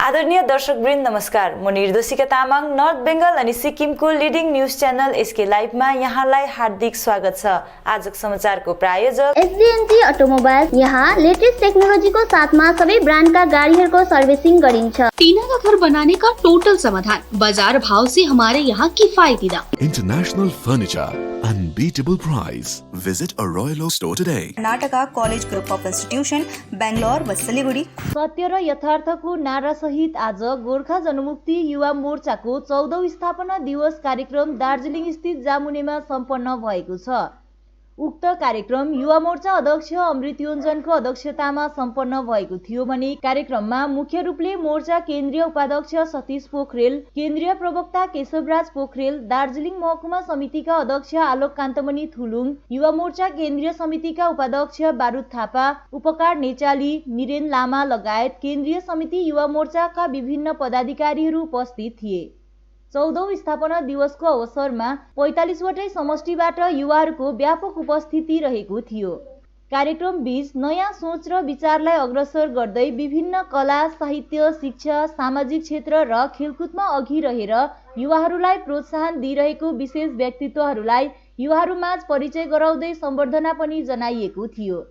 आदरणीय दर्शकवृन्द नमस्कार। म निर्दोषिका तामाङ नर्थ बेंगल अनि सिक्किमको लिडिङ न्यूज च्यानल एसके लाइभमा यहाँलाई हार्दिक स्वागत छ। आजको समाचारको प्रायोजक एसडीएनजी अटोमोबाइल्स। यहाँ लेटेस्ट टेक्नोलोजीको साथमा सबै ब्रान्डका गाडीहरूको सर्भिसिङ गरिन्छ। टीना का घर बनाने का टोटल समाधान, बाजार भाव से हमारे यहाँ किफायती दाम। International furniture, unbeatable price. Visit a Royal Oak store today. Karnataka college group of institution Bangalore व सिलिगुडी। सत्य र यथार्थको नारा सहित आज गोर्खा जनमुक्ति युवा मोर्चाको 14औं स्थापना दिवस कार्यक्रम दार्जिलिङ स्थित जामुनेमा सम्पन्न भएको छ। उक्त कार्यक्रम युवा मोर्चा अध्यक्ष अमृत योन्जनको अध्यक्षतामा सम्पन्न भएको थियो भने कार्यक्रममा मुख्य रूपले मोर्चा केन्द्रीय उपाध्यक्ष सतीश पोखरेल, केन्द्रीय प्रवक्ता केशवराज पोखरेल, दार्जिलिङ महकुमा समितिका अध्यक्ष आलोक कान्तमणि थुलुङ, युवा मोर्चा केन्द्रीय समितिका उपाध्यक्ष बारुद थापा, उपकार नेचाली, निरेन लामा लगायत केन्द्रीय समिति युवा मोर्चाका विभिन्न पदाधिकारीहरू उपस्थित थिए। 14औं स्थापना दिवसको अवसरमा 45 वटै समष्टिबाट युवाहरूको व्यापक उपस्थिति रहेको थियो। कार्यक्रम बीच नयाँ सोच र विचारलाई अग्रसर गर्दै विभिन्न कला, साहित्य, शिक्षा, सामाजिक क्षेत्र र खेलकुदमा अघि रहेर युवाहरूलाई प्रोत्साहन दिइरहेको विशेष व्यक्तित्वहरूलाई युवाहरूमाझ परिचय गराउँदै सम्बर्धना पनि जनाइएको थियो।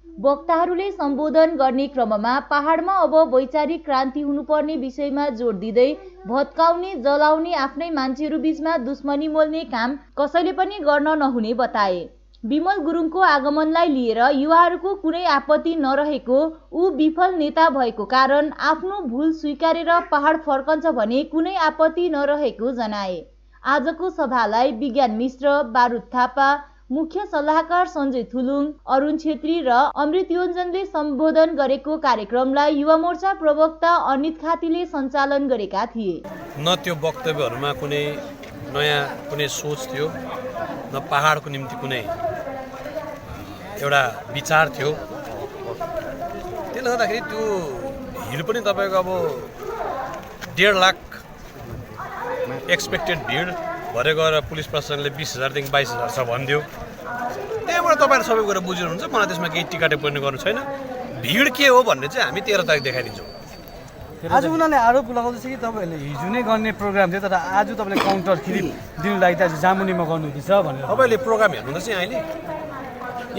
वक्ताहरूले सम्बोधन गर्ने क्रममा पहाडमा अब वैचारिक क्रान्ति हुनुपर्ने विषयमा जोड दिँदै भत्काउने, जलाउने, आफ्नै मान्छेहरू बीचमा दुश्मनी मोल्ने काम कसैले पनि गर्न नहुने बताए। विमल गुरुङको आगमनलाई लिएर युवाहरूको कुनै आपत्ति नरहेको, ऊ विफल नेता भएको कारण आफ्नो भूल स्वीकारेर पहाड फर्कन्छ भने कुनै आपत्ति नरहेको जनाए। आजको सभालाई विज्ञान मिश्र, बारुद थापा, मुख्य सल्लाहकार सञ्जय थुलुङ, अरुण छेत्री र अमृत योन्जनले सम्बोधन गरेको कार्यक्रमलाई युवा मोर्चा प्रवक्ता अनित खातीले सञ्चालन गरेका थिए। न त्यो वक्तव्यहरूमा कुनै नयाँ कुनै सोच थियो, न पहाडको निम्ति कुनै एउटा विचार थियो। त्यसले गर्दाखेरि त्यो भिड पनि तपाईँको अब 1.5 लाख एक्सपेक्टेड भिड भरे गएर पुलिस प्रशासनले 20,000 देखि 22,000 छ भनिदियो। त्यहाँबाट तपाईँहरू सबै कुरा बुझिनुहुन्छ, मलाई त्यसमा केही टिका टिप्पणी गर्नु छैन। भिड के हो भन्ने चाहिँ हामी 13 तारिक देखाइदिन्छौँ। आज उनीहरूले आरोप लगाउँदैछ कि तपाईँहरूले हिजो नै गर्ने प्रोग्राम थियो, तर आज तपाईँले काउन्टर फेरि दिनु लागि त जामुनीमा गर्नुहुँदैछ भनेर। तपाईँले प्रोग्राम हेर्नुहुँदैछ अहिले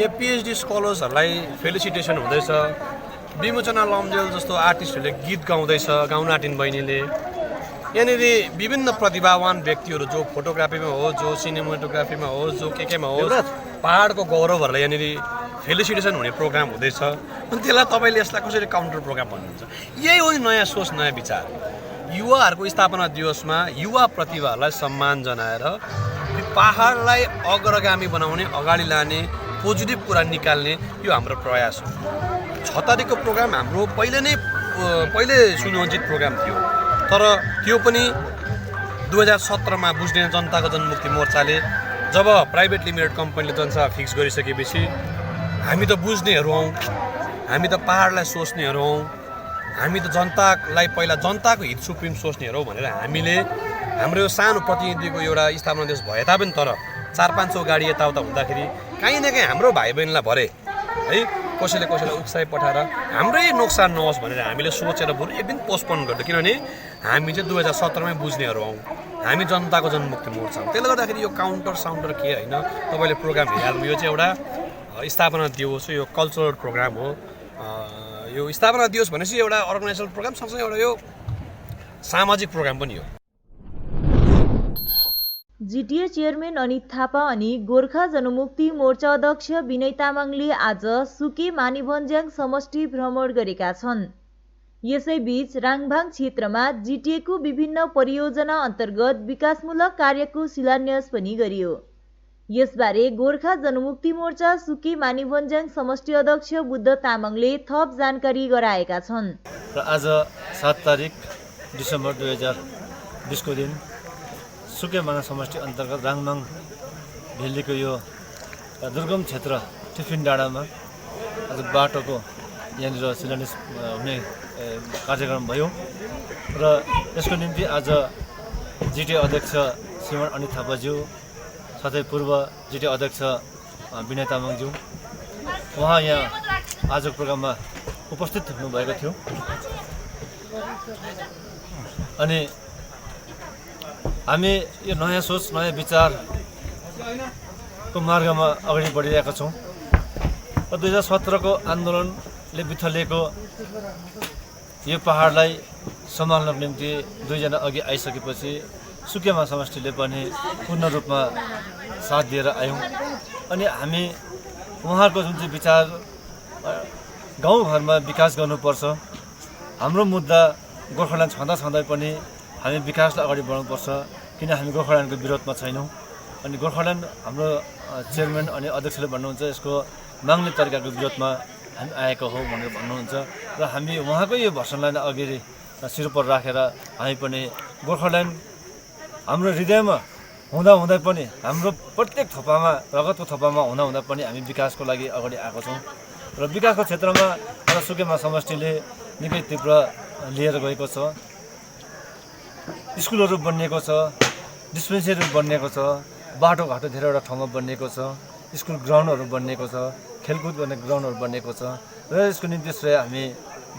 यहाँ पिएचडी स्कलर्सहरूलाई फेलिसिटेसन हुँदैछ। विमोचना लम्जेल जस्तो आर्टिस्टहरूले गीत गाउँदैछ, गाउन आँटिन बहिनीले। यहाँनिर विभिन्न प्रतिभावान व्यक्तिहरू जो फोटोग्राफीमा हो, जो सिनेमाटोग्राफीमा हो, जो केमा हो, पहाडको गौरवहरूलाई यहाँनिर फेलिसिटेसन हुने प्रोग्राम हुँदैछ। अनि त्यसलाई तपाईँले यसलाई कसरी काउन्टर प्रोग्राम भन्नुहुन्छ? यही हो नयाँ सोच, नयाँ विचार। युवाहरूको स्थापना दिवसमा युवा प्रतिभाहरूलाई सम्मान जनाएर पहाडलाई अग्रगामी बनाउने, अगाडि लाने, पोजिटिभ कुरा निकाल्ने यो हाम्रो प्रयास हो। 6 तारिकको प्रोग्राम हाम्रो पहिले सुनियोजित प्रोग्राम थियो, तर त्यो पनि 2017मा बुझ्ने जनताको जनमुक्ति मोर्चाले जब प्राइभेट लिमिटेड कम्पनीले जनसभा फिक्स गरिसकेपछि हामी त बुझ्नेहरू हौँ, हामी त पहाडलाई सोच्नेहरू हौँ, हामी त जनतालाई पहिला जनताको हित सुप्रिम सोच्नेहरू हौँ भनेर हामीले हाम्रो यो सानो प्रतिनिधिको एउटा स्थापना दिवस भए तापनि तर 400-500 गाडी यताउता हुँदाखेरि काहीँ न काहीँ हाम्रो भाइ बहिनीलाई भरे है, कसैलाई उत्साह पठाएर हाम्रै नोक्सान नहोस् भनेर हामीले सोचेर बरु एक दिन पोस्टपोन गर्दै, किनभने हामी चाहिँ 2017मै बुझ्नेहरू हौँ, हामी जनताको जनमुक्ति मोर्चा हौँ। त्यसले गर्दाखेरि यो काउन्टर साउन्टर के होइन, तपाईँले प्रोग्राम हेरिहाल्नु। यो चाहिँ एउटा स्थापना दिवस हो, यो कल्चरल प्रोग्राम हो। यो स्थापना दिवस भनेपछि एउटा अर्गनाइजेसनल प्रोग्राम सँगसँगै एउटा यो सामाजिक प्रोग्राम पनि हो। जिटिए चेयरम्यान अनित थापा अनि गोर्खा जनमुक्ति मोर्चा अध्यक्ष विनय तामाङले आज सुके मानिभन्ज्याङ समष्टि भ्रमण गरेका छन्। यसैबीच राङभाङ क्षेत्रमा जिटिएको विभिन्न परियोजना अन्तर्गत विकासमूलक कार्यको शिलान्यास पनि गरियो। यसबारे गोर्खा जनमुक्ति मोर्चा सुके मानिभन्ज्याङ समष्टि अध्यक्ष बुद्ध तामाङले थप जानकारी गराएका छन्। र आज 7 तारिक डिसेम्बर 2020 को दिन सुके माना समष्टि अन्तर्गत राङभाङ भेलीको यो दुर्गम क्षेत्र टिफिन डाँडामा आज बाटोको यहाँनिर शिलान्यास हुने कार्यक्रम भयो र यसको निम्ति आज जिटिए अध्यक्ष श्रीमान अनित थापाज्यू, साथै पूर्व जिटिए अध्यक्ष विनय तामाङज्यू उहाँ यहाँ आजको प्रोग्राममा उपस्थित हुनुभएको थियो। अनि हामी यो नयाँ सोच नयाँ विचारको मार्गमा अगाडि बढिरहेका छौँ र 2017को आन्दोलनले बिथलिएको यो पहाडलाई सम्हाल्नको निम्ति दुईजना अघि आइसकेपछि सुकेमा समष्टिले पनि पूर्ण रूपमा साथ दिएर आयौँ अनि हामी उहाँहरूको जुन चाहिँ विचार गाउँघरमा विकास गर्नुपर्छ हाम्रो मुद्दा गोर्खाल्यान्ड छँदा पनि हामी विकासलाई अगाडि बढाउनुपर्छ किन हामी गोर्खाल्यान्डको विरोधमा छैनौँ अनि गोर्खाल्यान्ड हाम्रो चेयरम्यान अनि अध्यक्षले भन्नुहुन्छ यसको माग्ने तरिकाको विरोधमा हामी आएको हो भनेर भन्नुहुन्छ र हामी उहाँकै यो भर्सनलाई अघि सिर पर राखेर हामी पनि गोर्खाल्यान्ड हाम्रो हृदयमा हुँदा पनि हाम्रो प्रत्येक थोपामा रगतको थोपामा हुँदा पनि हामी विकासको लागि अगाडि आएको छौँ र विकासको क्षेत्रमा र सुकेमा समष्टिले निकै तीव्र लिएर गएको छ स्कुलहरू बनिएको छ डिस्पेन्सरीहरू बनिएको छ बाटोघाटो धेरैवटा ठाउँमा बनिएको छ स्कुल ग्राउन्डहरू बनिएको छ खेलकुद गर्ने ग्राउन्डहरू बनिएको छ र यसको निम्ति श्रेय हामी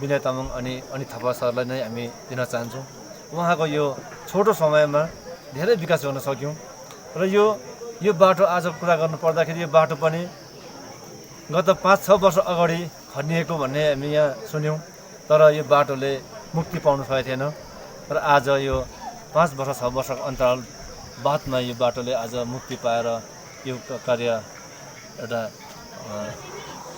विनय तामाङ अनि थापा सरलाई नै हामी दिन चाहन्छौँ उहाँको यो छोटो समयमा धेरै विकास गर्न सक्यौँ र यो बाटो आज कुरा गर्नु पर्दाखेरि यो बाटो पनि गत 5-6 वर्ष अगाडि खनिएको भन्ने हामी यहाँ सुन्यौँ तर यो बाटोले मुक्ति पाउनु सकेको थिएन र आज यो 5 वर्ष 6 वर्षको अन्तराल बादमा यो बाटोले आज मुक्ति पाएर यो कार्य एउटा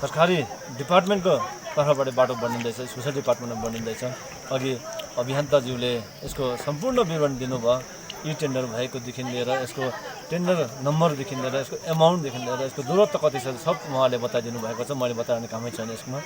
सरकारी डिपार्टमेन्टको तर्फबाट बाटो बनिँदैछ सोसियल डिपार्टमेन्टमा बनिँदैछ अघि अभियन्ताज्यूले यसको सम्पूर्ण विवरण दिनुभयो ई टेन्डर भएकोदेखि लिएर यसको टेन्डर नम्बरदेखि लिएर यसको एमाउन्टदेखि लिएर यसको दूरत्व कति छ सब उहाँले बताइदिनु भएको छ मैले बताउने कामै छैन यसमा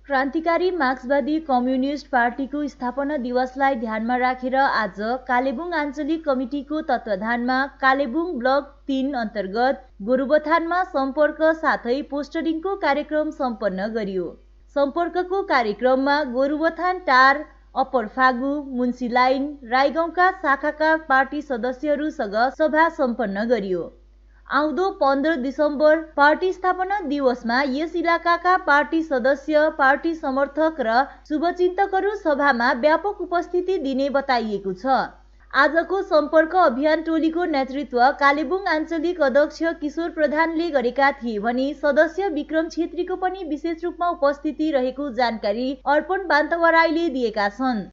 क्रान्तिकारी मार्क्सवादी कम्युनिस्ट पार्टीको स्थापना दिवसलाई ध्यानमा राखेर आज कालेबुङ आञ्चलिक कमिटीको तत्वाधानमा कालेबुङ ब्लक 3 अन्तर्गत गोरुबथानमा सम्पर्क साथै पोस्टरिङको कार्यक्रम सम्पन्न गरियो। सम्पर्कको कार्यक्रममा गोरुबथान टार अप्पर फागु मुन्सी लाइन राईगाउँका शाखाका पार्टी सदस्यहरूसँग सभा सम्पन्न गरियो। आउँदो 15 दिसम्बर पार्टी स्थापना दिवसमा यस इलाकाका पार्टी सदस्य पार्टी समर्थक र शुभचिन्तकहरू सभामा व्यापक उपस्थिति दिने बताइएको छ। आजको सम्पर्क अभियान टोलीको नेतृत्व कालेबुङ आञ्चलिक अध्यक्ष किशोर प्रधानले गरेका थिए भने सदस्य विक्रम छेत्रीको पनि विशेष रूपमा उपस्थिति रहेको जानकारी अर्पण बान्तवराईले दिएका छन्।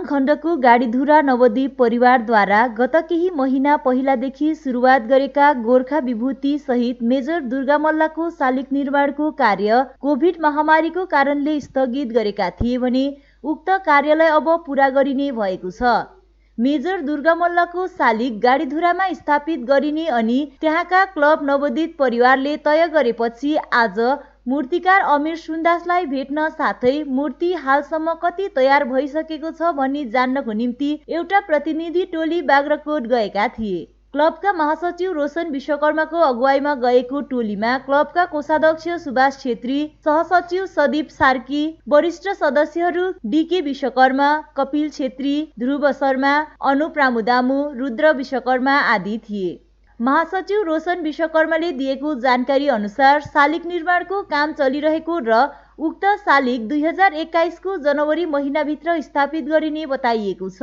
खण्डको गाडीधुरा नवद्वीप परिवारद्वारा गत केही महिना पहिलादेखि सुरुवात गरेका गोर्खा विभूति सहित मेजर दुर्गा मल्लको शालिग निर्माणको कार्य कोभिड महामारीको कारणले स्थगित गरेका थिए भने उक्त कार्यलाई अब पूरा गरिने भएको छ। मेजर दुर्गा मल्लको शालिग गाडीधुरामा स्थापित गरिने अनि त्यहाँका क्लब नवद्वीप परिवारले तय गरेपछि आज मूर्तिकार अमीर सुन्दासलाई भेट्न साथै मूर्ति हालसम्म कति तयार भइसकेको छ भनी जान्नको निम्ति एउटा प्रतिनिधि टोली बाग्राकोट गएका थिए। क्लबका महासचिव रोशन विश्वकर्माको अगुवाईमा गएको टोलीमा क्लबका कोषाध्यक्ष सुभाष छेत्री, सहसचिव सदीप सार्की, वरिष्ठ सदस्यहरू डीके विश्वकर्मा, कपिल छेत्री, ध्रुव शर्मा, अनुप रामुदामु, रुद्र विश्वकर्मा आदि थिए। महासचिव रोशन विश्वकर्माले दिएको जानकारी अनुसार शालिग निर्माणको काम चलिरहेको र उक्त शालिग 2021 को जनवरी महिनाभित्र स्थापित गरिने बताइएको छ।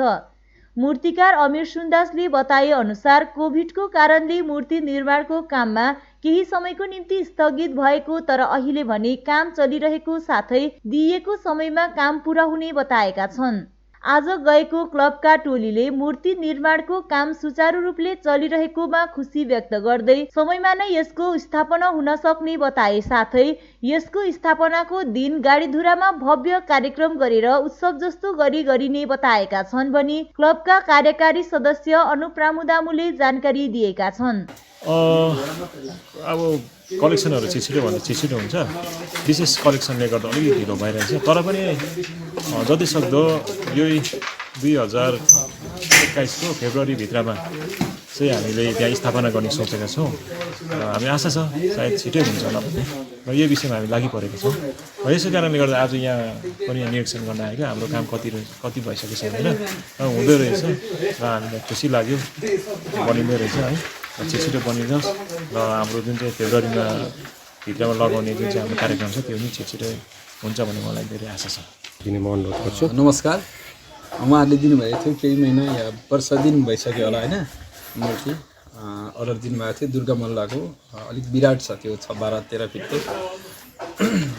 मूर्तिकार अमीर सुन्दासले बताए अनुसार कोभिडको कारणले मूर्ति निर्माणको काममा केही समयको निम्ति स्थगित भएको तर अहिले भने काम चलिरहेको साथै दिइएको समयमा काम पूरा हुने बताएका छन्। आज गएको क्लबका टोलीले मूर्ति निर्माणको काम सुचारू रूपले चलिरहेकोमा खुसी व्यक्त गर्दै समयमा नै यसको स्थापना हुन सक्ने बताए साथै यसको स्थापनाको दिन गाडीधुरामा भव्य कार्यक्रम गरेर उत्सव जस्तो गरिने बताएका छन् भनी क्लबका कार्यकारी सदस्य अनुप रामुदामुले जानकारी दिएका छन्। अब कलेक्सनहरू छिटो हुन्छ, विशेष कलेक्सनले गर्दा अलिकति ढिलो भइरहेछ तर पनि जति सक्दो यही 2021 को फेब्रुअरी भित्रमा चाहिँ हामीले त्यहाँ स्थापना गर्ने सोचेका छौँ र हामी आशा छ सायद छिटै हुन्छ होला भन्ने र यो विषयमा हामी लागि परेका छौँ र यसै कारणले गर्दा आज यहाँ पनि निरीक्षण गर्न आएको हाम्रो काम कति भइसकेको छ भनेर र हुँदै रहेछ र हामीलाई खुसी लाग्यो बनिँदै रहेछ है। छिटो बनिनुहोस् र हाम्रो जुन चाहिँ फेब्रुअरीमा भित्रमा लगाउने जुन चाहिँ हाम्रो कार्यक्रम छ त्यो पनि छिटो हुन्छ भन्ने मलाई धेरै आशा छ। दिने म अनुरोध गर्छु। नमस्कार, उहाँहरूले दिनुभएको थियो केही महिना या वर्ष दिन भइसक्यो होला होइन, मूर्ति अर्डर दिनुभएको थियो दुर्गा मल्लको। अलिक विराट छ त्यो 12-13 फिटको।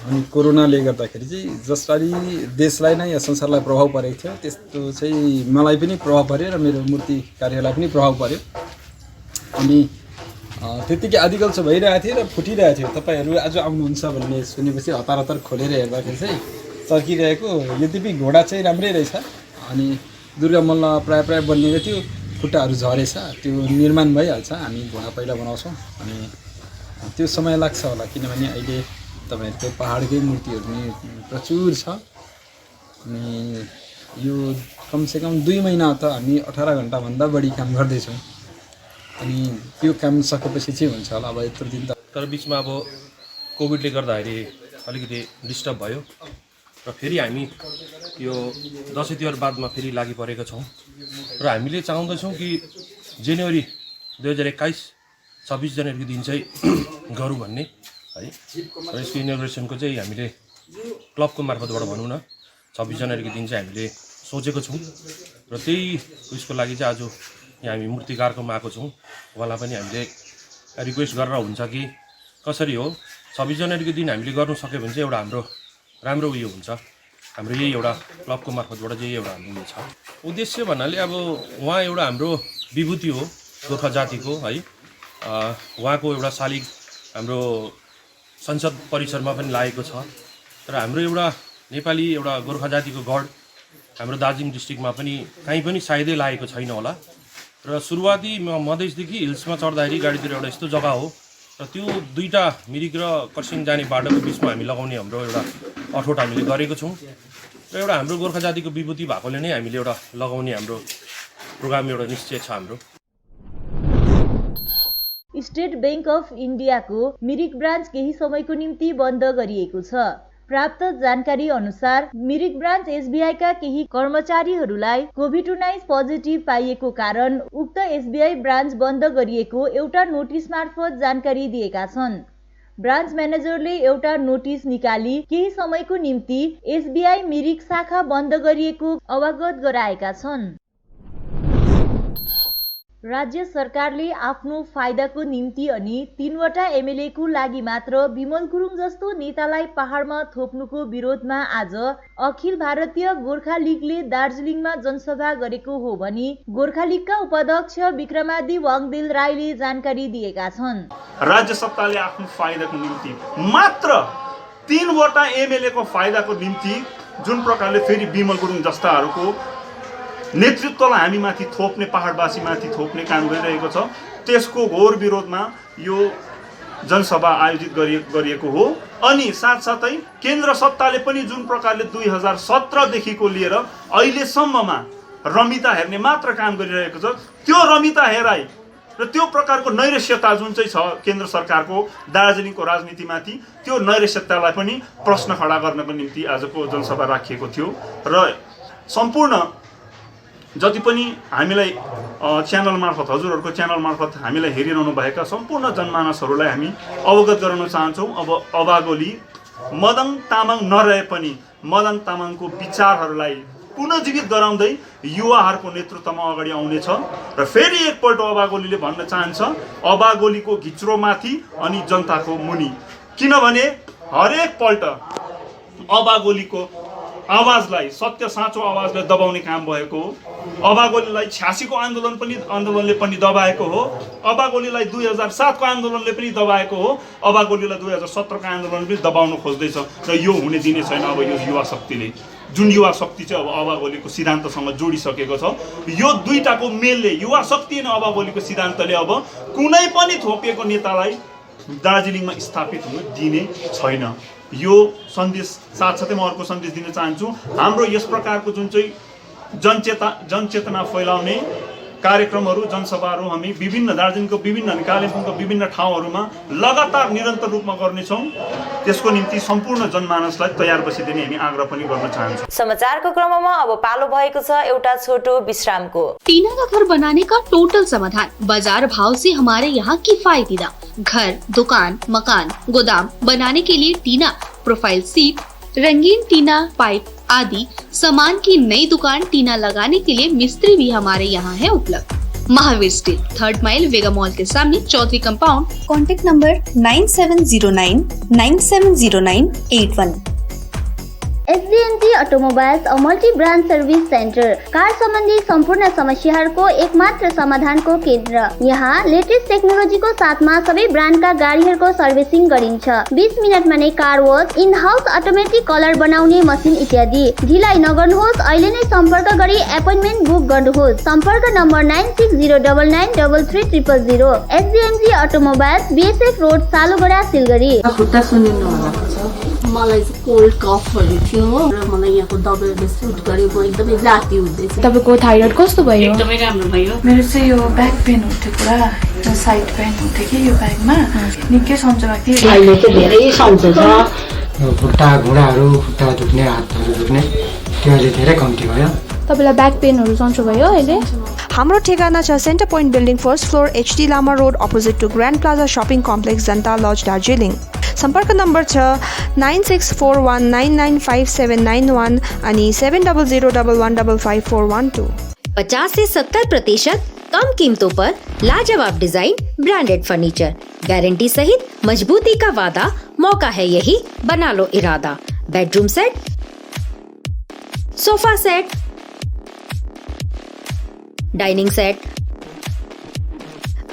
अनि कोरोनाले गर्दाखेरि चाहिँ जसरी देशलाई नै या संसारलाई प्रभाव परेको थियो त्यस्तो चाहिँ मलाई पनि प्रभाव पर्यो र मेरो मूर्ति कार्यलाई पनि प्रभाव पर्यो। अनि त्यतिकै आदिकल्चो भइरहेको थियो र फुटिरहेको थियो। तपाईँहरू आज आउनुहुन्छ भन्ने सुनेपछि हतार हतार खोलेर हेर्दाखेरि चाहिँ चर्किरहेको, यद्यपि घोडा चाहिँ राम्रै रहेछ। अनि दुर्गा मल्ल प्राय बनिएको थियो, खुट्टाहरू झरेछ, त्यो निर्माण भइहाल्छ। हामी घोडा पहिला बनाउँछौँ अनि त्यो समय लाग्छ होला, किनभने अहिले तपाईँहरूको पहाडकै मूर्तिहरू पनि प्रचुर छ। अनि यो कमसेकम 2 महिना त हामी 18 घन्टाभन्दा बढी काम गर्दैछौँ। अनि त्यो काम सकेपछि चाहिँ हुन्छ होला। अब यत्रो दिन त तर बिचमा अब कोभिडले गर्दाखेरि अलिकति डिस्टर्ब भयो र फेरि हामी यो दसैँ तिहार बादमा फेरि लागि परेका छौँ र हामीले चाहँदैछौँ कि जनवरी 2021 26 जनवरीको दिन चाहिँ गरौँ भन्ने है। र यसको इनोग्रेसनको चाहिँ हामीले क्लबको मार्फतबाट भनौँ न 26 जनवरीको दिन चाहिँ हामीले सोचेको छौँ र त्यही उयसको लागि चाहिँ आज यहाँ हामी मूर्तिकारकोमा आएको छौँ। उहाँलाई पनि हामीले रिक्वेस्ट गरेर हुन्छ कि कसरी हो 26 जनवरीको दिन हामीले गर्नु सक्यो भने चाहिँ एउटा हाम्रो राम्रो उयो हुन्छ। हाम्रो यही एउटा क्लबको मार्फतबाट चाहिँ एउटा हाम्रो उयो छ। उद्देश्य भन्नाले अब उहाँ एउटा हाम्रो विभूति हो गोर्खा जातिको है। उहाँको एउटा शालिग हाम्रो संसद परिसरमा पनि लागेको छ र हाम्रो एउटा नेपाली एउटा गोर्खा जातिको गढ हाम्रो दार्जिलिङ डिस्ट्रिक्टमा पनि कहीँ पनि सायदै लागेको छैन होला। र सुरुवाती मधेसदेखि हिल्समा चढ्दाखेरि गाडीतिर एउटा यस्तो जग्गा हो र त्यो दुईवटा मिरिक र कर्सियङ जाने बाटोको बिचमा हामी लगाउने हाम्रो एउटा अठोट हामीले गरेको छौँ र एउटा हाम्रो गोर्खा जातिको विभूति भएकोले नै हामीले एउटा लगाउने हाम्रो प्रोग्राम एउटा निश्चय छ हाम्रो। स्टेट बैंक अफ इन्डियाको मिरिक ब्रान्च केही समयको निम्ति बन्द गरिएको छ। प्राप्त जानकारी अनुसार मिरिक ब्रान्च एसबीआईका केही कर्मचारीहरूलाई कोभिड-19 पोजिटिभ पाइएको कारण उक्त एसबीआई ब्रान्च बन्द गरिएको एउटा नोटिस मार्फत जानकारी दिएका छन्। ब्रान्च म्यानेजरले एउटा नोटिस निकाली केही समयको निम्ति एसबीआई मिरिक शाखा बन्द गरिएको अवगत गराएका छन्। राज्य सरकारले आफ्नो फाइदाको निम्ति अनि 3वटा एमएलएको लागि मात्र विमल गुरुङ जस्तो नेतालाई पहाडमा थोप्नुको विरोधमा आज अखिल भारतीय गोर्खा लीगले दार्जिलिङमा जनसभा गरेको हो भनी गोर्खा लीगका उपाध्यक्ष विक्रमादी वाङदेल राईले जानकारी दिएका छन्। राज्य सत्ताले आफ्नो फाइदाको निम्ति मात्र 3वटा एमएलएको फाइदाको निम्ति जुन प्रकारले फेरि विमल गुरुङ जस्ताहरूको नेतृत्वलाई हामी माथि थोप्ने, पहाडवासी माथि थोप्ने काम गरिरहेको छ, त्यसको घोर विरोधमा यो जनसभा आयोजित गरिएको हो। अनि साथसाथै केन्द्र सत्ताले पनि जुन प्रकारले 2017 देखिको लिएर अहिलेसम्ममा रमिता हेर्ने मात्र काम गरिरहेको छ, त्यो रमिता हेराइ र त्यो प्रकारको नैराश्यता जुन चाहिँ छ केन्द्र सरकारको दार्जिलिङको राजनीतिमाथि, त्यो नैराश्यतालाई पनि प्रश्न खडा गर्नको निम्ति आजको जनसभा राखिएको थियो। र सम्पूर्ण जति पनि हामीलाई च्यानल मार्फत, हजुरहरूको च्यानल मार्फत हामीलाई हेरिरहनु भएका सम्पूर्ण जनमानसहरूलाई हामी अवगत गराउन चाहन्छौँ। अब अबागोली मदन तामाङ नरहे पनि मदन तामाङको विचारहरूलाई पुनर्जीवित गराउँदै युवाहरूको नेतृत्वमा अगाडि आउनेछ। र फेरि एकपल्ट अबागोलीले भन्न चाहन्छ अबागोलीको घिच्रोमाथि अनि जनताको मुनि, किनभने हरेक पल्ट अबागोलीको आवाजलाई, सत्य साँचो आवाजलाई दबाउने काम भएको हो। अबागोलीलाई 86 को आन्दोलनले पनि दबाएको हो। अबागोलीलाई 2007 को आन्दोलनले पनि दबाएको हो। अबागोलीलाई 2017 को आन्दोलनले पनि दबाउन खोज्दैछ र यो हुने दिने छैन। अब यो युवा शक्तिले, जुन युवा शक्ति चाहिँ अब अबागोलीको सिद्धान्तसँग जोडिसकेको छ, यो दुईटाको मेलले, युवा शक्ति अनि अबागोलीको सिद्धान्तले अब कुनै पनि थोपिएको नेतालाई दार्जिलिङमा स्थापित हुन दिने छैन। यो सन्देश साथसाथै म अर्को सन्देश दिन चाहन्छु। हाम्रो यस प्रकारको जुन चाहिँ जनचेतना फैलाउने कार्यक्रमहरू जनसभाहरू हामी विभिन्न दार्जिलिङको विभिन्न अनि कालिम्पोङको विभिन्न ठाउँहरूमा लगातार निरन्तर रूपमा गर्नेछौँ। त्यसको निम्ति सम्पूर्ण जनमानसलाई तयार बसिदिने हामी आग्रह पनि गर्न चाहन्छौँ। समाचारको क्रममा अब पालो भएको छ एउटा छोटो विश्रामको। टीना का घर बनाने का टोटल समाधान, बाजार भाव से हमारे यहाँ किफायती दाम। घर, दुकान, मकान, गोदाम बनाने के लिए टीना, प्रोफाइल सीट, रंगीन टीना, पाइप आदि सामान की नई दुकान टीना लगाने के लिए मिस्त्री भी हमारे यहाँ है उपलब्ध। Mahavir steel, 3rd mile, Vega mall के सामने, Chaudhary compound. Contact number 9709 970981। SDNG automobiles और multi brand service centre, car संबंधी सम्पूर्ण समस्याहरूको एकमात्र समाधानको केन्द्र। यहाँ लेटेस्ट टेक्नोलोजीको साथमा सबै ब्रान्डका गाडीहरूको सर्भिसिङ गरिन्छ। 20 मिनेटमा नै car wash, in house automatic colour बनाउने मसिन इत्यादि। ढिलाइ नगर्नुहोस्, अहिले नै सम्पर्क गरी एपोइन्टमेन्ट बुक गर्नुहोस्। सम्पर्क number 9609993300। SDNG automobiles, BSF road, Salugara, Siliguri. मलाई चाहिँ कोल्ड कफहरू थियो र मलाई यहाँको दबाईले सुट गरे, म एकदमै जाती हुँदैछ। तपाईको थाइरोइड कस्तो भयो? एकदमै राम्रो भयो। मेरो चाहिँ यो ब्याक पेन हुन्थ्यो, पुरा यो साइड पेन हुन्थ्यो कि यो ब्याकमा, निकै सन्चो भएको थियो। अहिले चाहिँ धेरै सन्चो छ। खुट्टा घुँडाहरू, खुट्टा दुख्ने, हातहरू दुख्ने त्यो अहिले धेरै कम्ती भयो। तपाईलाई ब्याक पेनहरू सन्चो भयो अहिले? हाम्रो ठेगाना छ centre point building, 1st floor, HD Lama road, opposite to grand plaza shopping complex, Janata lodge, Darjeeling. सम्पर्क नम्बर छ 9641995791 अनि 7001155412। 50 से 70% कम कीमतों पर लाजवाब डिजाइन, ब्रांडेड फर्नीचर, गारंटी सहित मजबूती का वादा। मौका है यही, बना लो इरादा। Bedroom set, sofa set, dining set,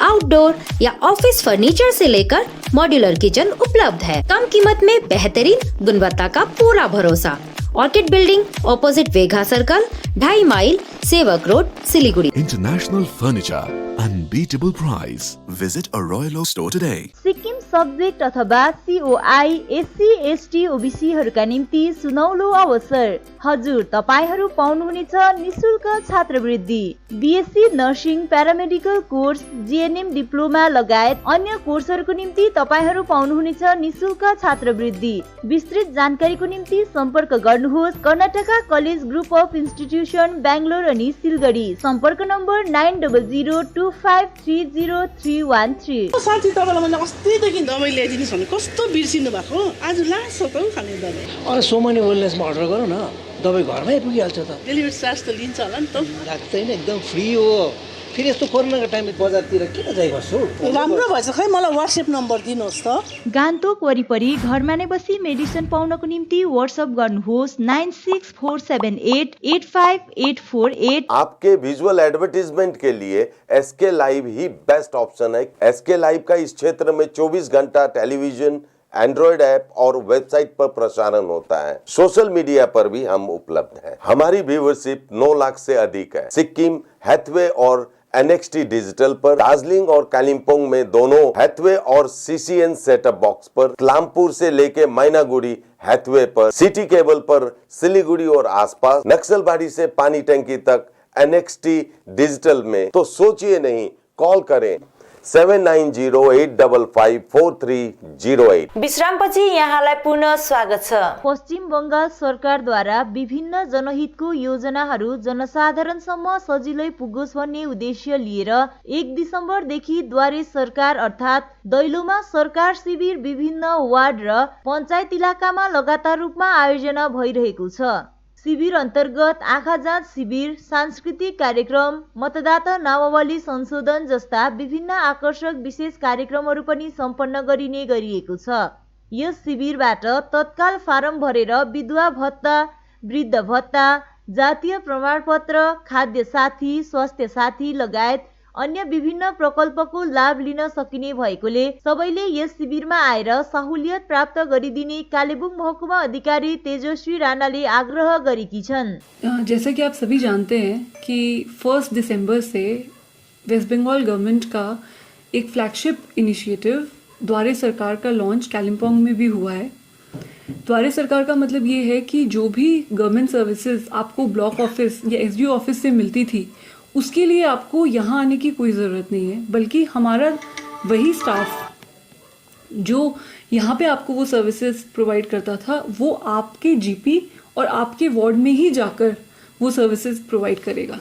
outdoor या ऑफिस फर्नीचर से लेकर मॉड्यूलर किचन उपलब्ध है। कम कीमत में बेहतरीन गुणवत्ता का पूरा भरोसा। ऑर्किड बिल्डिंग, ऑपोजिट वेगा सर्कल, 2.5 माइल, सेवक road, Siliguri. International Furniture, unbeatable price. Visit a Royal Oak store today. Sikkim subject अथवा COI SC ST OBC हरूका निम्ति सुनौलो अवसर। हजुर, तपाईहरू पाउनुहुनेछ निशुल्क छात्रवृत्ति। BSc nursing, paramedical course, GNM diploma लगायत अन्य कोर्सहरूको निम्ति तपाईहरू पाउनुहुनेछ निशुल्क छात्रवृत्ति। विस्तृत जानकारीको निम्ति सम्पर्क गर्नुहोस् Karnataka college group of institution, Bangalore अनि सिलगढी। सम्पर्क नम्बर 9002530313। साथी, तपाईलाई मैले अस्तिदेखि दबाई ल्याइदिनु छ भने कस्तो बिर्सिनु भएको? आज लास्ट छ त खाने दबाई। अरे सोमनी वेलनेसमा अर्डर गरौँ न, दबाई घरमै पुगिहाल्छ त। डेलिभरी चार्ज त लिन्छ होला नि त? लाग्दैन, एकदम फ्री हो। फेरि यस्तो कोरोनाको टाइममा बजारतिर किन जाइ बस्छु? राम्रो भएछ, खै मलाई WhatsApp नम्बर दिनुहोस् त। गान्तोक वरिपरि घरमा नै बसी मेडिसिन पाउनको निम्ति WhatsApp गर्नुहोस् 9647885848। आपके विजुअल एडवर्टीजमेंट के लिए SK लाइव ही बेस्ट ऑप्शन है। SK लाइव का इस क्षेत्र में 24 घंटा टेलीविजन, एंड्रॉइड ऐप और वेबसाइट पर प्रसारण होता है। सोशल मीडिया पर भी हम उपलब्ध हैं। हमारी व्यूवरशिप 9 लाख से अधिक है। सिक्किम, हैथवे और NXT डिजिटल पर, दार्जिलिंग और कालिम्पोंग में दोनों हैथवे और CCN सेटअप बॉक्स पर, क्लामपुर से लेके मैनागुड़ी हैथवे पर, सिटी केबल पर सिलीगुड़ी और आसपास, नक्सलबाड़ी से पानी टंकी तक NXT डिजिटल में। तो सोचिए नहीं, कॉल करें 7908554308। विश्रामपछि यहाँलाई पुनः स्वागत छ। पश्चिम बंगाल सरकारद्वारा विभिन्न जनहितको योजनाहरू जनसाधारणसम्म सजिलै पुगोस् भन्ने उद्देश्य लिएर 1 दिसम्बरदेखि द्वारे सरकार अर्थात् दैलोमा सरकार शिविर विभिन्न वार्ड र पञ्चायत इलाकामा लगातार रूपमा आयोजना भइरहेको छ। शिविर अन्तर्गत आँखा जाँच शिविर, सांस्कृतिक कार्यक्रम, मतदाता नामावली संशोधन जस्ता विभिन्न आकर्षक विशेष कार्यक्रमहरू पनि सम्पन्न गरिने गरिएको छ। यस शिविरबाट तत्काल फारम भरेर विधवा भत्ता, वृद्ध भत्ता, जातीय प्रमाणपत्र, खाद्य साथी, स्वास्थ्य साथी लगायत अन्य विभिन्न प्रकल्पको लाभ लिन सकिने भएकोले सबैले यस शिविरमा आएर सहुलियत प्राप्त गरिदिने कालेबुङ महकुमा अधिकारी तेजस्वी राणाले आग्रह गरेकी छन्। जैसा कि आप सभी जानते हैं कि 1 दिसंबर से वेस्ट बंगाल गवर्नमेंट का एक फ्लैगशिप इनिशिएटिव द्वारे सरकार का लॉन्च कालिम्पोंग में भी हुआ है। द्वारे सरकार का मतलब ये है कि जो भी गवर्नमेंट सर्विसेज आपको ब्लॉक ऑफिस या SDO ऑफिस से मिलती थी उसके लिए आपको यहाँ आने की कोई ज़रूरत नहीं है, बल्कि हमारा वही स्टाफ जो यहाँ पे आपको वो सर्विसेज प्रोवाइड करता था वो आपके जीपी और आपके वार्ड में ही जाकर वो सर्विसेज प्रोवाइड करेगा।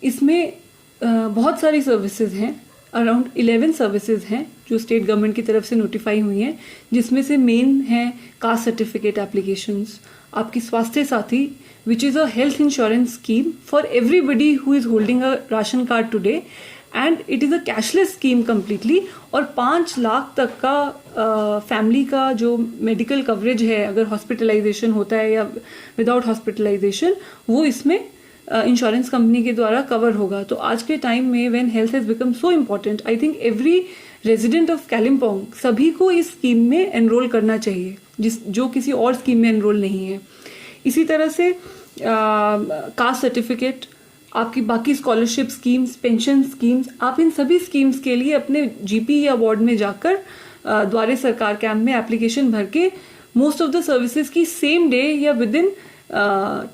इसमें बहुत सारी सर्विसेज हैं, अराउंड 11 सर्विसेज हैं जो स्टेट गवर्नमेंट की तरफ से नोटिफाई हुई हैं, जिसमें से मेन है कास्ट सर्टिफिकेट एप्लीकेशंस, आपकी स्वास्थ्य साथी which is a health insurance scheme for everybody who is holding a ration card today, and it is a cashless scheme completely, और 5 लाख तक का फैमिली का जो मेडिकल कवरेज है अगर हॉस्पिटलाइजेशन होता है या विदाउट हॉस्पिटलाइजेशन, वो इसमें इंश्योरेंस कंपनी के द्वारा कवर होगा। तो आज के टाइम में when health has become so important, I think every resident of Kalimpong सभी को इस स्कीम में एनरोल करना चाहिए, जो किसी और स्कीम में एनरोल नहीं है। इसी तरह से कास्ट सर्टिफिकेट, आपकी बाकी स्कॉलरशिप स्कीम्स, पेंशन स्कीम्स, आप इन सभी स्कीम्स के लिए अपने जीपी या वार्ड में जाकर द्वारे सरकार कैंप में एप्लीकेशन भर के मोस्ट ऑफ द सर्विसेज की सेम डे या within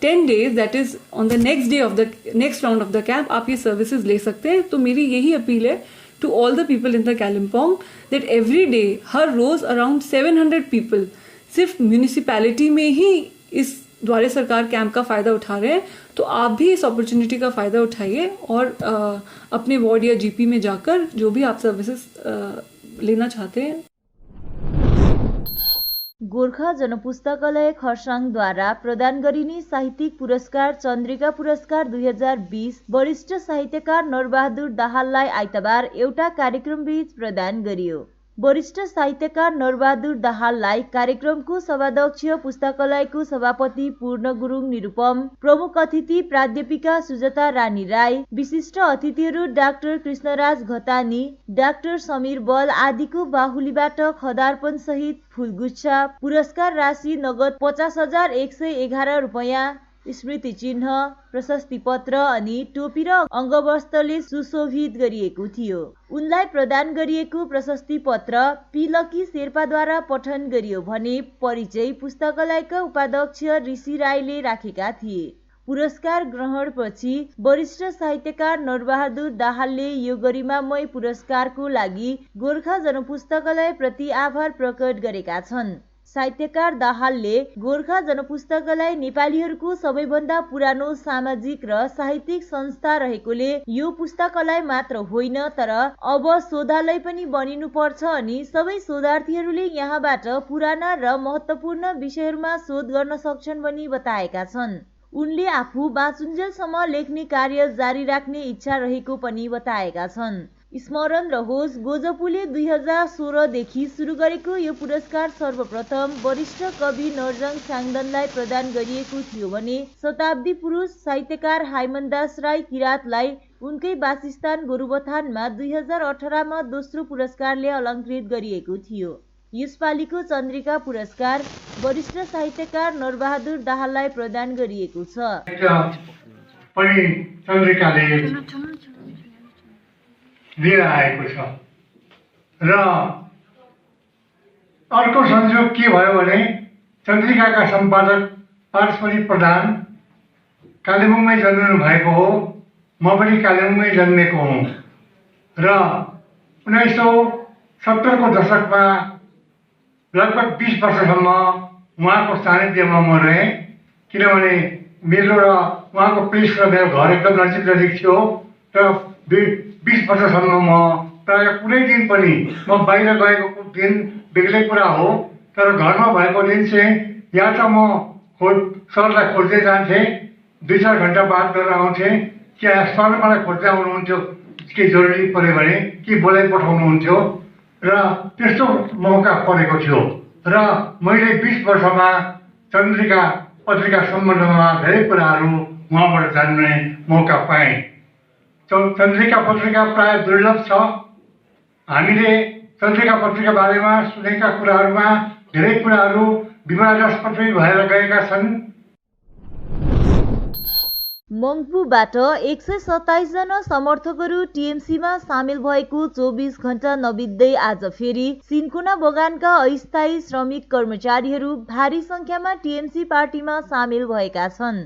10 days, that is on the next day of the next round of the camp आप ये सर्विसेज ले सकते हैं। तो मेरी यही अपील है to all the people in the Kalimpong that every day, हर रोज अराउंड 700 पीपल सिर्फ म्यूनिसिपैलिटी में ही इस द्वारे सरकार कैंप का फ़ायदा उठा रहे हैं। तो आप भी इस अपॉर्चुनिटी का फ़ायदा उठाइए और अपने वार्ड या जीपी में जाकर जो भी आप सर्विसेज लेना चाहते हैं। गोर्खा जनपुस्तकालय खरसाङद्वारा प्रदान गरिने साहित्यिक पुरस्कार चन्द्रिका पुरस्कार 2020 वरिष्ठ साहित्यकार नरबहादुर दाहाललाई आइतबार एउटा कार्यक्रमबीच प्रदान गरियो। वरिष्ठ साहित्यकार नरबहादुर दाहाललाई कार्यक्रमको सभाध्यक्ष पुस्तकालयको सभापति पूर्ण गुरुङ निरुपम, प्रमुख अतिथि प्राध्यापिका सुजता रानी राई, विशिष्ट अतिथिहरू डाक्टर कृष्णराज घतानी, डाक्टर समीर बल आदिको बाहुलीबाट खदार्पण सहित फूलगुच्छा, पुरस्कार राशि नगद 50,111 रुपैयाँ, स्मृति चिन्ह, प्रशस्ति पत्र अनि टोपी र अङ्गवस्त्रले सुशोभित गरिएको थियो। उनलाई प्रदान गरिएको प्रशस्ति पत्र पी लकी शेर्पाद्वारा पठन गरियो भने परिचय पुस्तकालयका उपाध्यक्ष ऋषि राईले राखेका थिए। पुरस्कार ग्रहणपछि वरिष्ठ साहित्यकार नरबहादुर दाहालले यो गरिमामय पुरस्कारको लागि गोर्खा जनपुस्तकालय प्रति आभार प्रकट गरेका छन्। साहित्यकार दाहालले गोर्खा जनपुस्तकालय नेपालीहरूको सबैभन्दा पुरानो सामाजिक र साहित्यिक संस्था रहेकोले यो पुस्तकालय मात्र होइन तर अब शोधालय पनि बनिनुपर्छ अनि सबै शोधार्थीहरूले यहाँबाट पुराना र महत्त्वपूर्ण विषयहरूमा शोध गर्न सक्छन् भनी बताएका छन्। उनले आफू बाँचुन्जेलसम्म लेख्ने कार्य जारी राख्ने इच्छा रहेको पनि बताएका छन्। स्मरण रहोस्, गोजपुले 2016 देखि सुरु गरेको यो पुरस्कार सर्वप्रथम वरिष्ठ कवि नरजङ साङदनलाई प्रदान गरिएको थियो भने शताब्दी पुरुष साहित्यकार हाइमनदास राई किरातलाई उनकै वासस्थान गोरुबथानमा 2018 मा दोस्रो पुरस्कारले अलङ्कृत गरिएको थियो। यसपालिको चन्द्रिका पुरस्कार वरिष्ठ साहित्यकार नरबहादुर दाहाललाई प्रदान गरिएको छ। लिएर आएको छ र अर्को संयोग के भयो भने चन्द्रिकाका सम्पादक पारस्परिक प्रधान कालेबुङमै जन्मिनु भएको हो, म पनि कालेबुङमै जन्मेको हुँ र 1970 को दशकमा लगभग 20 वर्षसम्म उहाँको सानिध्यमा म रहेँ, किनभने मेरो र उहाँको प्रेस र मेरो घर एकदम नजिक थियो र 20 वर्षसम्म म प्राय कुनै दिन पनि म बाहिर गएको दिन बेग्लै कुरा हो, तर घरमा भएको दिन चाहिँ या त म सरलाई खोज्दै जान्थेँ, 2-4 घन्टा बात गरेर आउँथेँ, क्या सर मलाई खोज्दै आउनुहुन्थ्यो के जरुरी पऱ्यो भने के बोलाइ पठाउनुहुन्थ्यो र त्यस्तो मौका परेको थियो र मैले 20 वर्षमा चन्द्रिका पत्रिका सम्बन्धमा धेरै कुराहरू उहाँबाट जान्ने मौका पाएँ। चन्द्रिका पत्रिका प्राय दुर्लभ छ। हामीले चन्द्रिका पत्रिका बारेमा सुनेका कुराहरूमा धेरै कुराहरू विवादास्पद भएर गएका छन्। मङ्पुबाट 127 जना समर्थकहरू टिएमसीमा सामेल भएको 24 घण्टा नबित्दै आज फेरि सिन्कोना बगानका अस्थायी श्रमिक कर्मचारीहरू भारी संख्यामा टिएमसी पार्टीमा सामेल भएका छन्।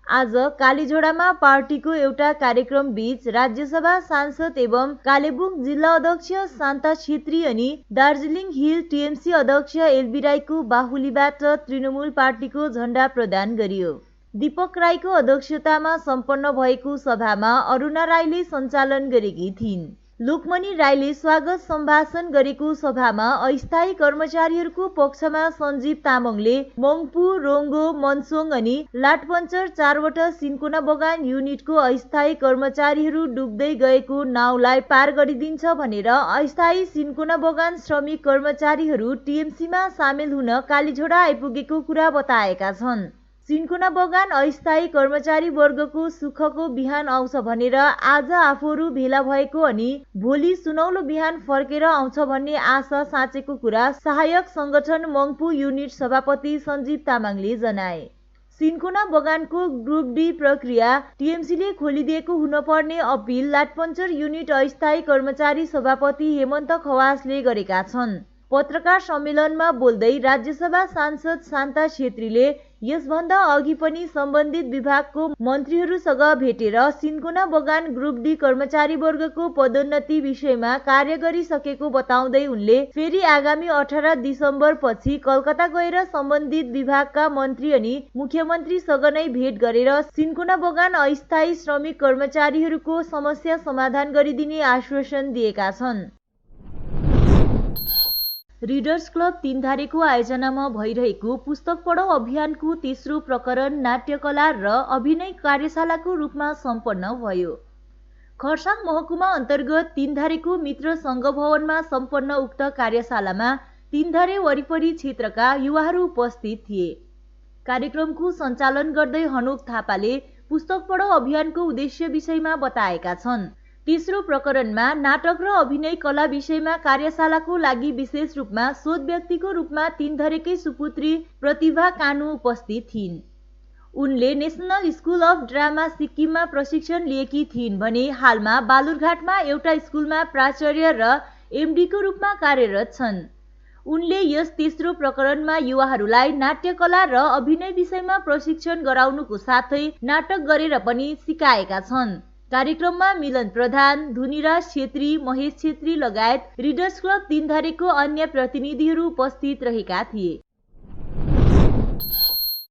आज कालीझोडामा पार्टीको एउटा कार्यक्रम बीच राज्यसभा सांसद एवं कालेबुङ जिल्ला अध्यक्ष शान्ता छेत्री अनि दार्जिलिङ हिल टिएमसी अध्यक्ष एलबी राईको बाहुलीबाट तृणमूल पार्टीको झण्डा प्रदान गरियो। दीपक राईको अध्यक्षतामा सम्पन्न भएको सभामा अरुणा राईले सञ्चालन गरेकी थिइन्। लोकमणि राईले स्वागत सम्भाषण गरेको सभामा अस्थायी कर्मचारीहरूको पक्षमा सञ्जीव तामाङले मङ्पू, रोङ्गो, मनसोङ अनि लाटपन्चर 4वटा सिन्कोना बगान युनिटको अस्थायी कर्मचारीहरू डुब्दै गएको नाउलाई पार गरिदिन्छ भनेर अस्थायी सिन्कोना बगान श्रमिक कर्मचारीहरू टिएमसीमा सामेल हुन कालीझोडा आइपुगेको कुरा बताएका छन्। सिन्कोना बगान अस्थायी कर्मचारी वर्गको सुखको बिहान आउँछ भनेर आज आफूहरू भेला भएको अनि भोलि सुनौलो बिहान फर्केर आउँछ भन्ने आशा साँचेको कुरा सहायक संगठन मङ्पू युनिट सभापति सञ्जीव तामाङले जनाए। सिन्कोना बगानको ग्रुप डी प्रक्रिया टिएमसीले खोलिदिएको हुनुपर्ने अपिल लाटपन्चर युनिट अस्थायी कर्मचारी सभापति हेमन्त खवासले गरेका छन्। पत्रकार सम्मेलनमा बोल्दै राज्यसभा सांसद शान्ता छेत्रीले यसभन्दा अघि पनि सम्बन्धित विभागको मन्त्रीहरूसँग भेटेर सिन्कोना बगान ग्रुप डी कर्मचारी वर्गको पदोन्नति विषयमा कार्य गरिसकेको बताउँदै उनले फेरि आगामी 18 डिसेम्बर पछि कलकत्ता गएर सम्बन्धित विभागका मन्त्री अनि मुख्यमन्त्रीसँग नै भेट गरेर सिन्कोना बगान अस्थायी श्रमिक कर्मचारीहरूको समस्या समाधान गरिदिने आश्वासन दिएका छन्। रिडर्स क्लब तीनधारेको आयोजनामा भइरहेको पुस्तक पढौ अभियानको तेस्रो प्रकरण नाट्यकला र अभिनय कार्यशालाको रूपमा सम्पन्न भयो। खरसाङ महकुमा अन्तर्गत तीनधारेको मित्र संघ भवनमा सम्पन्न उक्त कार्यशालामा तीनधारे वरिपरि क्षेत्रका युवाहरू उपस्थित थिए। कार्यक्रमको सञ्चालन गर्दै हनोक थापाले पुस्तक पढौ अभियानको उद्देश्य विषयमा बताएका छन्। तेस्रो प्रकरणमा नाटक र अभिनय कला विषयमा कार्यशालाको लागि विशेष रूपमा शोध व्यक्तिको रूपमा तीनधरेकै सुपुत्री प्रतिभा कानु उपस्थित थिइन्। उनले नेशनल स्कुल अफ ड्रामा सिक्किममा प्रशिक्षण लिएकी थिइन् भने हालमा बालुरघाटमा एउटा स्कुलमा प्राचार्य र एमडीको रूपमा कार्यरत छन्। उनले यस तेस्रो प्रकरणमा युवाहरूलाई नाट्यकला र अभिनय विषयमा प्रशिक्षण गराउनुको साथै नाटक गरेर पनि सिकाएका छन्। कार्यक्रममा मिलन प्रधान, धुनीराज छेत्री, महेश छेत्री लगायत रिडर्स क्लब तीनधारेको अन्य प्रतिनिधिहरू उपस्थित रहेका थिए।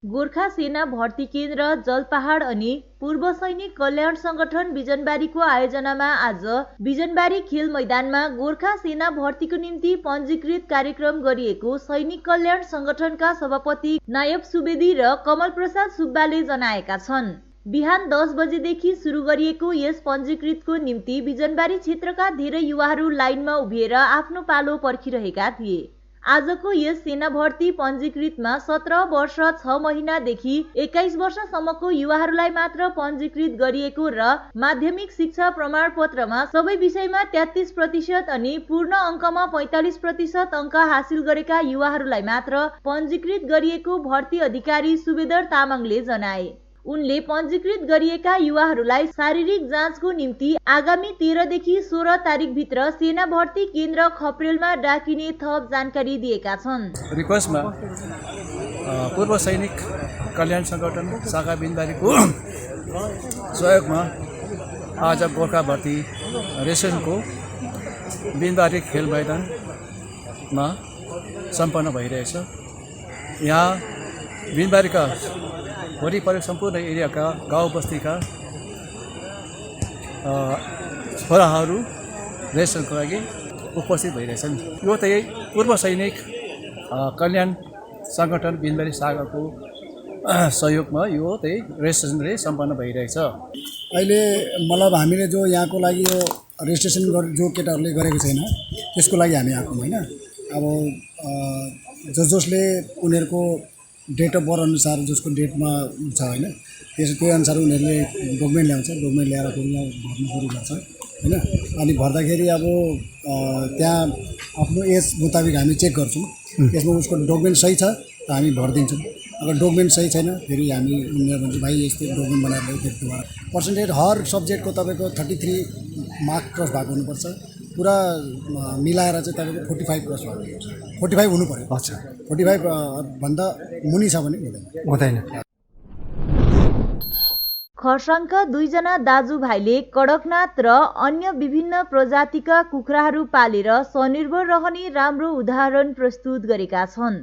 गोर्खा सेना भर्ती केन्द्र जलपहाड अनि पूर्व सैनिक कल्याण संगठन बिजनबारीको आयोजनामा आज बिजनबारी खेल मैदानमा गोर्खा सेना भर्तीको निम्ति पञ्जीकृत कार्यक्रम गरिएको सैनिक कल्याण संगठनका सभापति नायब सुवेदी र कमल प्रसाद सुब्बाले जनाएका छन्। बिहान 10 बजेदेखि सुरु गरिएको यस पञ्जीकृतको निम्ति बिजनबारी क्षेत्रका धेरै युवाहरू लाइनमा उभिएर आफ्नो पालो पर्खिरहेका थिए। आजको यस सेना भर्ती पञ्जीकृतमा 17 वर्ष 6 महिनादेखि 21 वर्षसम्मको युवाहरूलाई मात्र पञ्जीकृत गरिएको र माध्यमिक शिक्षा प्रमाणपत्रमा सबै विषयमा 33% अनि पूर्ण अङ्कमा 45% अङ्क हासिल गरेका युवाहरूलाई मात्र पञ्जीकृत गरिएको भर्ती अधिकारी सुबेदर तामाङले जनाए। उनले पञ्जीकृत गरिएका युवाहरूलाई शारीरिक जाँचको निम्ति आगामी 13 देखि 16 तारिक भित्र सेना भर्ती केन्द्र खप्रेलमा डाकिने थप जानकारी दिएका छन्। रिक्वेस्टमा पूर्व सैनिक कल्याण संगठन शाखा बिनबारीको सहयोगमा आज गोर्खा भर्ती रेसनको बिनबारी खेल मैदानमा सम्पन्न भइरहेछ। यहाँ बिनबारीका वरिपरि सम्पूर्ण एरियाका गाउँ बस्तीका छोराहरू रेसनको लागि उपस्थित भइरहेछन्। यो त यही पूर्व सैनिक कल्याण सङ्गठन बिनबारी शाखाको सहयोगमा यो त्यही रेजिस्ट्रेसन सम्पन्न भइरहेछ। अहिले मतलब हामीले जो यहाँको लागि यो रेजिस्ट्रेसन जो केटाहरूले गरेको छैन त्यसको लागि हामी आएको होइन। अब जसले उनीहरूको डेट अफ बर्थ अनुसार जसको डेटमा छ होइन त्यही अनुसार उनीहरूले डकुमेन्ट ल्याउँछ। डकुमेन्ट ल्याएर फेरि यहाँ भर्नु सुरु गर्छ होइन। अनि भर्दाखेरि अब त्यहाँ आफ्नो एज मुताबिक हामी चेक गर्छौँ। त्यसमा उसको डकुमेन्ट सही छ त हामी भरिदिन्छौँ। अगर डकुमेन्ट सही छैन फेरि हामी उनीहरू भन्छ भाइ यस्तै डकुमेन्ट बनाएर फेरि दोबारा पर्सेन्टेज हर सब्जेक्टको तपाईँको 33 मार्क क्रस भएको हुनुपर्छ। पुरा मिलाएर चाहिँ तपाईँको 45 क्रस भएको हुनुपर्छ। 45 हुनु पऱ्यो। अच्छा 45 भन्दा मुनि छ भने हुँदैन। खरसाङका 2 जना दाजुभाइले कडकनाथ र अन्य विभिन्न प्रजातिका कुखुराहरू पालेर स्वनिर्भर रहने राम्रो उदाहरण प्रस्तुत गरेका छन्।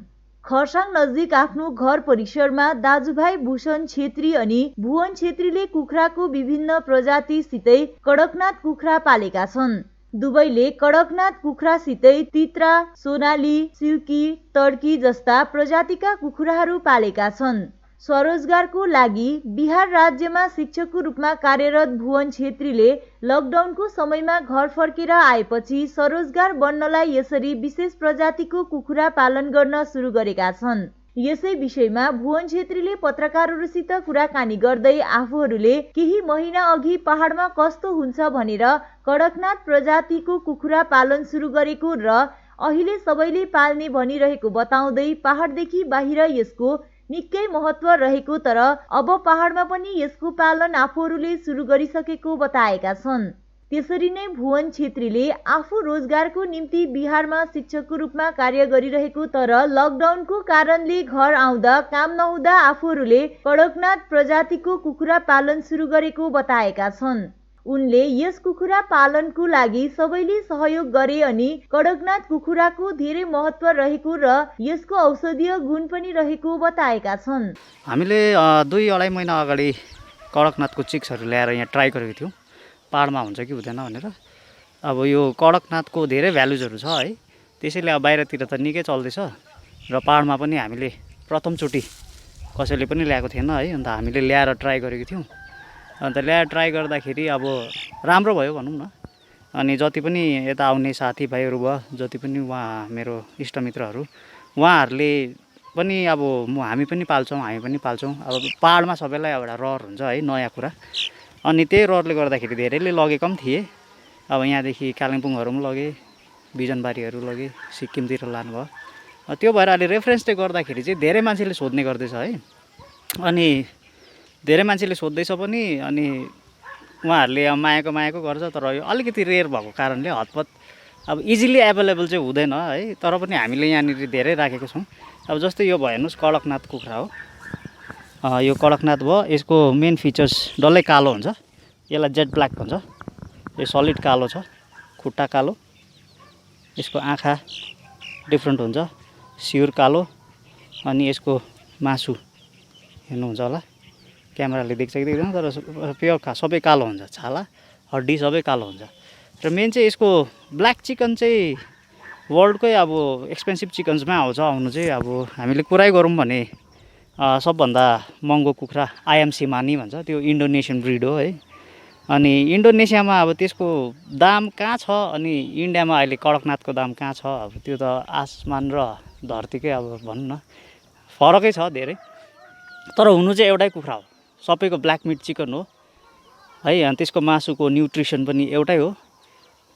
खरसाङ नजिक आफ्नो घर परिसरमा दाजुभाइ भूषण छेत्री अनि भुवन छेत्रीले कुखुराको विभिन्न प्रजातिसितै कडकनाथ कुखुरा पालेका छन्। दुवैले कडकनाथ कुखुरासितै तित्रा, सोनाली, सिल्की, तड्की जस्ता प्रजातिका कुखुराहरू पालेका छन्। स्वरोजगारको लागि बिहार राज्यमा शिक्षकको रूपमा कार्यरत भुवन छेत्रीले लकडाउनको समयमा घर फर्केर आएपछि स्वरोजगार बन्नलाई यसरी विशेष प्रजातिको कुखुरा पालन गर्न सुरु गरेका छन्। यसै विषयमा भुवन छेत्रीले पत्रकारहरूसित कुराकानी गर्दै आफूहरूले केही महिना अघि पहाडमा कस्तो हुन्छ भनेर कडकनाथ प्रजातिको कुखुरा पालन सुरु गरेको र अहिले सबैले पाल्ने भनिरहेको बताउँदै पहाडदेखि बाहिर यसको निकै महत्व रहेको तर अब पहाडमा पनि यसको पालन आफूहरूले सुरु गरिसकेको बताएका छन्। त्यसरी नै भुवन छेत्रीले आफू रोजगारको निम्ति बिहारमा शिक्षकको रूपमा कार्य गरिरहेको तर लकडाउनको कारणले घर आउँदा काम नहुँदा आफूहरूले कडकनाथ प्रजातिको कुखुरा पालन सुरु गरेको बताएका छन्। उनले यस कुखुरा पालनको लागि सबैले सहयोग गरे अनि कडकनाथ कुखुराको धेरै महत्व रहेको र यसको औषधीय गुण पनि रहेको बताएका छन्। हामीले 2-2.5 महिना अगाडि कडकनाथको चिक्सहरू ल्याएर यहाँ ट्राई गरेको थियौँ पहाडमा हुन्छ कि हुँदैन भनेर। अब यो कडकनाथको धेरै भ्यालुजहरू छ है, त्यसैले अब बाहिरतिर त निकै चल्दैछ र पहाडमा पनि हामीले प्रथमचोटि कसैले पनि ल्याएको थिएन है। अन्त हामीले ल्याएर ट्राई गरेको थियौँ। अन्त ल्याएर ट्राई गर्दाखेरि अब राम्रो भयो भनौँ न। अनि जति पनि यता आउने साथीभाइहरू भयो, जति पनि उहाँ मेरो इष्टमित्रहरू उहाँहरूले पनि अब हामी पनि पाल्छौँ, हामी पनि पाल्छौँ। अब पहाडमा सबैलाई एउटा रहर हुन्छ है, नयाँ कुरा। अनि त्यही रहरले गर्दाखेरि धेरैले लगेको पनि थिए। अब यहाँदेखि कालिम्पोङहरू पनि लगे, बिजनबारीहरू लगे, सिक्किमतिर लानुभयो। त्यो भएर अहिले रेफरेन्सले गर्दाखेरि चाहिँ धेरै मान्छेले सोध्ने गर्दैछ है। अनि धेरै मान्छेले सोध्दैछ पनि। अनि उहाँहरूले अब मायाको गर्छ, तर यो अलिकति रेयर भएको कारणले हतपत अब इजिली एभाइलेबल चाहिँ हुँदैन है। तर पनि हामीले यहाँनिर धेरै राखेको छौँ। अब जस्तै यो भयो हेर्नुहोस्, कडकनाथ कुखुरा हो। यो कडकनाथ भयो, यसको मेन फिचर्स डल्लै कालो हुन्छ, यसलाई जेट ब्ल्याक भन्छ। यो सलिड कालो छ, खुट्टा कालो, यसको आँखा डिफ्रेन्ट हुन्छ, सिउर कालो। अनि यसको मासु हेर्नुहुन्छ होला, क्यामेराले देख्छ कि देख्दैन, तर प्योर सबै कालो हुन्छ, छाला हड्डी सबै कालो हुन्छ। र मेन चाहिँ यसको ब्ल्याक चिकन चाहिँ वर्ल्डकै अब एक्सपेन्सिभ चिकन्समा आउनु चाहिँ अब हामीले कुरै गरौँ भने सबभन्दा महँगो कुखुरा आइएमसी मानी भन्छ, त्यो इन्डोनेसियन ब्रिड हो है। अनि इन्डोनेसियामा अब त्यसको दाम कहाँ छ अनि इन्डियामा अहिले कडकनाथको दाम कहाँ छ, अब त्यो त आसमान र धरतीकै अब भनौँ न फरकै छ धेरै। तर हुनु चाहिँ एउटै कुखुरा हो, सबैको ब्ल्याक मिट चिकन हो है। अनि त्यसको मासुको न्युट्रिसन पनि एउटै हो।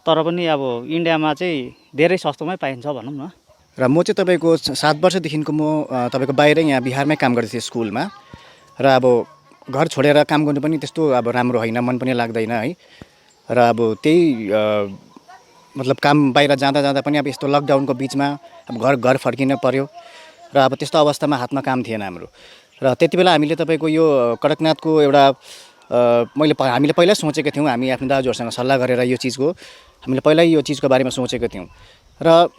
तर पनि अब इन्डियामा चाहिँ धेरै सस्तोमै पाइन्छ भनौँ न। र म चाहिँ तपाईँको 7 वर्षदेखिको म तपाईँको बाहिर यहाँ बिहारमै काम गर्दै थिएँ स्कुलमा। र अब घर छोडेर काम गर्नु पनि त्यस्तो अब राम्रो होइन, मन पनि लाग्दैन है। र अब त्यही मतलब काम बाहिर जाँदा पनि अब यस्तो लकडाउनको बिचमा अब घर फर्किन पर्यो। र अब त्यस्तो अवस्थामा हातमा काम थिएन हाम्रो। र त्यति बेला हामीले तपाईँको यो कडकनाथको एउटा हामीले पहिला सोचेको थियौँ, हामी आफ्नो दाजुहरूसँग सल्लाह गरेर यो चिजको हामीले पहिल्यै यो चिजको बारेमा सोचेको थियौँ। र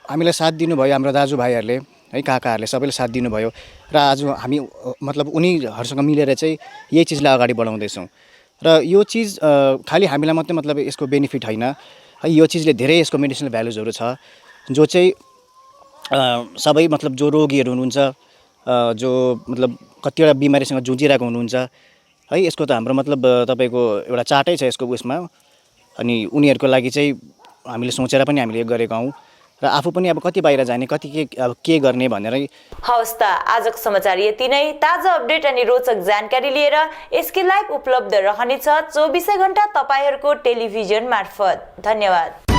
हामीलाई साथ दिनुभयो हाम्रो दाजुभाइहरूले है, काकाहरूले सबैले साथ दिनुभयो। र आज हामी मतलब उनीहरूसँग मिलेर चाहिँ यही चिजलाई अगाडि बढाउँदैछौँ। र यो चिज खालि हामीलाई मात्रै मतलब यसको बेनिफिट होइन है, यो चिजले धेरै यसको मेडिसिनल भ्यालुजहरू छ जो चाहिँ सबै मतलब जो रोगीहरू हुनुहुन्छ, जो मतलब कतिवटा बिमारीसँग जुझिरहेको हुनुहुन्छ है, यसको त हाम्रो मतलब तपाईँको एउटा चार्टै छ यसको उयसमा। अनि उनीहरूको लागि चाहिँ हामीले सोचेर पनि हामीले गरेका हौँ। र आफू पनि अब कति बाहिर जाने, कति के गर्ने भनेरै। हवस् त, आजको समाचार यति नै। ताजा अपडेट अनि रोचक जानकारी लिएर एसके लाइभ उपलब्ध रहनेछ 24 घण्टा तपाईहरूको टेलिभिजन मार्फत। धन्यवाद।